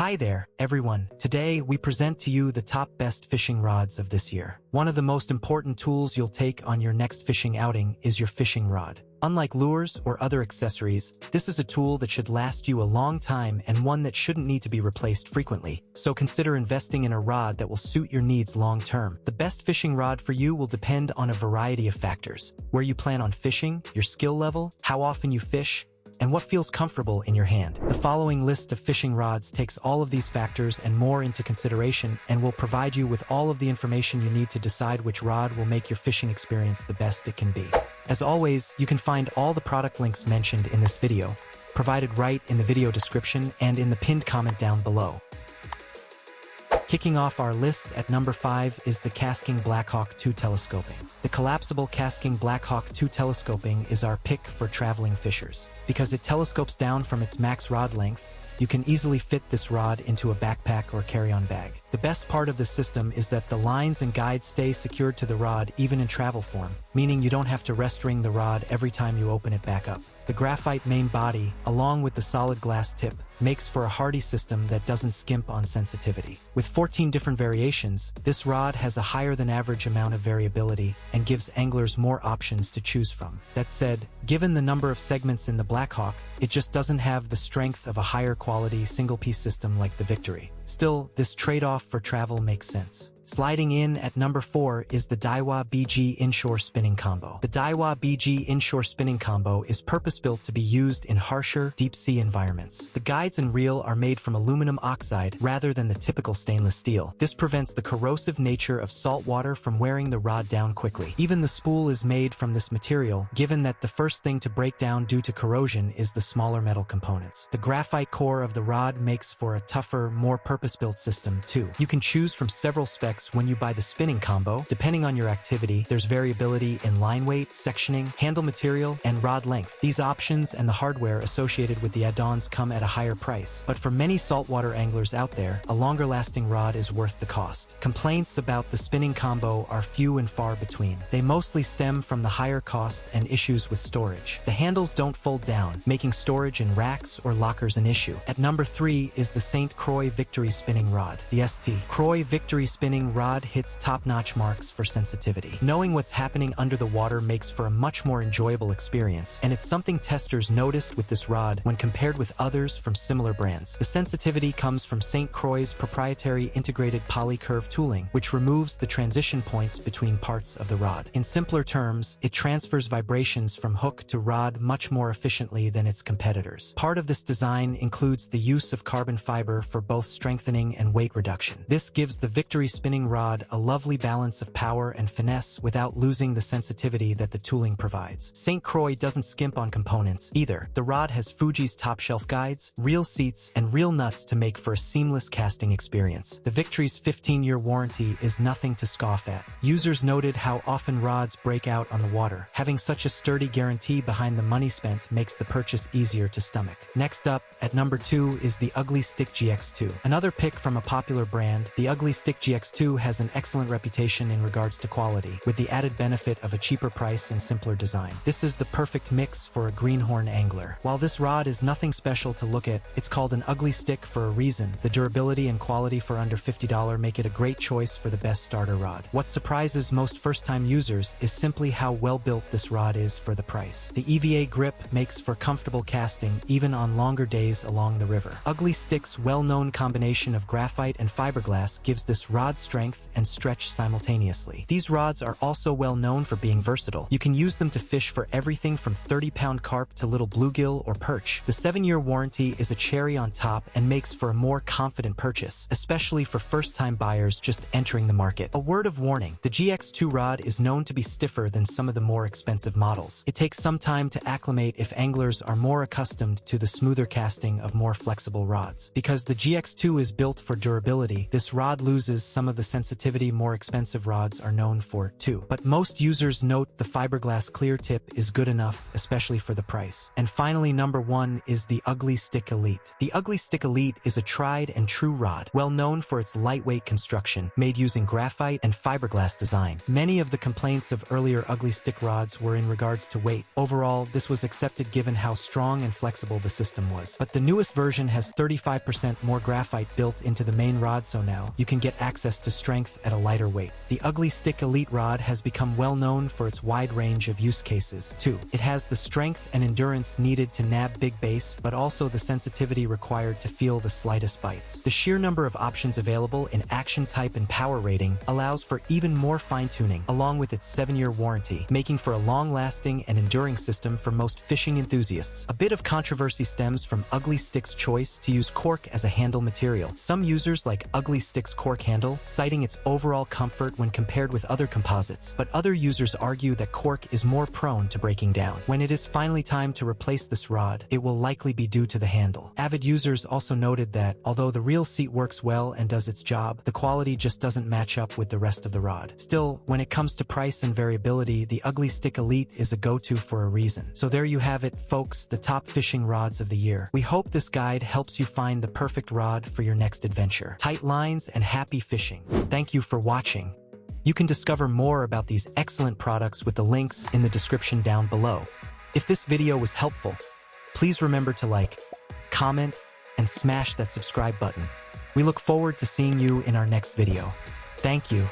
Hi there, everyone. Today, we present to you the top best fishing rods of this year. One of the most important tools you'll take on your next fishing outing is your fishing rod. Unlike lures or other accessories, this is a tool that should last you a long time and one that shouldn't need to be replaced frequently. So consider investing in a rod that will suit your needs long term. The best fishing rod for you will depend on a variety of factors: where you plan on fishing, your skill level, how often you fish, and what feels comfortable in your hand. The following list of fishing rods takes all of these factors and more into consideration and will provide you with all of the information you need to decide which rod will make your fishing experience the best it can be. As always, you can find all the product links mentioned in this video, provided right in the video description and in the pinned comment down below. Kicking off our list at number 5 is the Casking Blackhawk 2 Telescoping. The collapsible Casking Blackhawk 2 Telescoping is our pick for traveling fishers. Because it telescopes down from its max rod length, you can easily fit this rod into a backpack or carry-on bag. The best part of the system is that the lines and guides stay secured to the rod even in travel form, meaning you don't have to rest-ring the rod every time you open it back up. The graphite main body, along with the solid glass tip, makes for a hardy system that doesn't skimp on sensitivity. With 14 different variations, this rod has a higher than average amount of variability and gives anglers more options to choose from. That said, given the number of segments in the Blackhawk, it just doesn't have the strength of a higher quality single-piece system like the Victory. Still, this trade-off for travel makes sense. Sliding in at number 4 is the Daiwa BG Inshore Spinning Combo. The Daiwa BG Inshore Spinning Combo is purpose-built to be used in harsher, deep-sea environments. The guides and reel are made from aluminum oxide rather than the typical stainless steel. This prevents the corrosive nature of salt water from wearing the rod down quickly. Even the spool is made from this material, given that the first thing to break down due to corrosion is the smaller metal components. The graphite core of the rod makes for a tougher, more purpose-built system, too. You can choose from several specs when you buy the spinning combo. Depending on your activity, there's variability in line weight, sectioning, handle material, and rod length. These options and the hardware associated with the add-ons come at a higher price. But for many saltwater anglers out there, a longer-lasting rod is worth the cost. Complaints about the spinning combo are few and far between. They mostly stem from the higher cost and issues with storage. The handles don't fold down, making storage in racks or lockers an issue. At number 3 is the St. Croix Victory Spinning Rod. The St. Croix Victory Spinning Rod hits top-notch marks for sensitivity. Knowing what's happening under the water makes for a much more enjoyable experience, and it's something testers noticed with this rod when compared with others from similar brands. The sensitivity comes from St. Croix's proprietary integrated polycurve tooling, which removes the transition points between parts of the rod. In simpler terms, it transfers vibrations from hook to rod much more efficiently than its competitors. Part of this design includes the use of carbon fiber for both strengthening and weight reduction. This gives the Victory spinning rod a lovely balance of power and finesse without losing the sensitivity that the tooling provides. St. Croix doesn't skimp on components either. The rod has Fuji's top-shelf guides, reel seats, and reel nuts to make for a seamless casting experience. The Victory's 15-year warranty is nothing to scoff at. Users noted how often rods break out on the water. Having such a sturdy guarantee behind the money spent makes the purchase easier to stomach. Next up, at number 2 is the Ugly Stick GX2. Another pick from a popular brand, the Ugly Stick GX2 has an excellent reputation in regards to quality, with the added benefit of a cheaper price and simpler design. This is the perfect mix for a greenhorn angler. While this rod is nothing special to look at, it's called an ugly stick for a reason. The durability and quality for under $50 make it a great choice for the best starter rod. What surprises most first-time users is simply how well-built this rod is for the price. The EVA grip makes for comfortable casting even on longer days along the river. Ugly Stick's well-known combination of graphite and fiberglass gives this rod strength and stretch simultaneously. These rods are also well known for being versatile. You can use them to fish for everything from 30-pound carp to little bluegill or perch. The 7-year warranty is a cherry on top and makes for a more confident purchase, especially for first-time buyers just entering the market. A word of warning: the GX2 rod is known to be stiffer than some of the more expensive models. It takes some time to acclimate if anglers are more accustomed to the smoother casting of more flexible rods. Because the GX2 is built for durability, this rod loses some of the the sensitivity more expensive rods are known for, too. But most users note the fiberglass clear tip is good enough, especially for the price. And finally, number 1 is the Ugly Stick Elite. The Ugly Stick Elite is a tried and true rod, well known for its lightweight construction, made using graphite and fiberglass design. Many of the complaints of earlier Ugly Stick rods were in regards to weight. Overall, this was accepted given how strong and flexible the system was. But the newest version has 35% more graphite built into the main rod, so now you can get access to strength at a lighter weight. The Ugly Stick Elite rod has become well known for its wide range of use cases, too. It has the strength and endurance needed to nab big bass, but also the sensitivity required to feel the slightest bites. The sheer number of options available in action type and power rating allows for even more fine-tuning, along with its 7-year warranty, making for a long-lasting and enduring system for most fishing enthusiasts. A bit of controversy stems from Ugly Stick's choice to use cork as a handle material. Some users like Ugly Stick's cork handle, citing its overall comfort when compared with other composites, but other users argue that cork is more prone to breaking down. When it is finally time to replace this rod, it will likely be due to the handle. Avid users also noted that, although the real seat works well and does its job, the quality just doesn't match up with the rest of the rod. Still, when it comes to price and variability, the Ugly Stick Elite is a go-to for a reason. So there you have it, folks, the top fishing rods of the year. We hope this guide helps you find the perfect rod for your next adventure. Tight lines and happy fishing. Thank you for watching. You can discover more about these excellent products with the links in the description down below. If this video was helpful, please remember to like, comment, and smash that subscribe button. We look forward to seeing you in our next video. Thank you.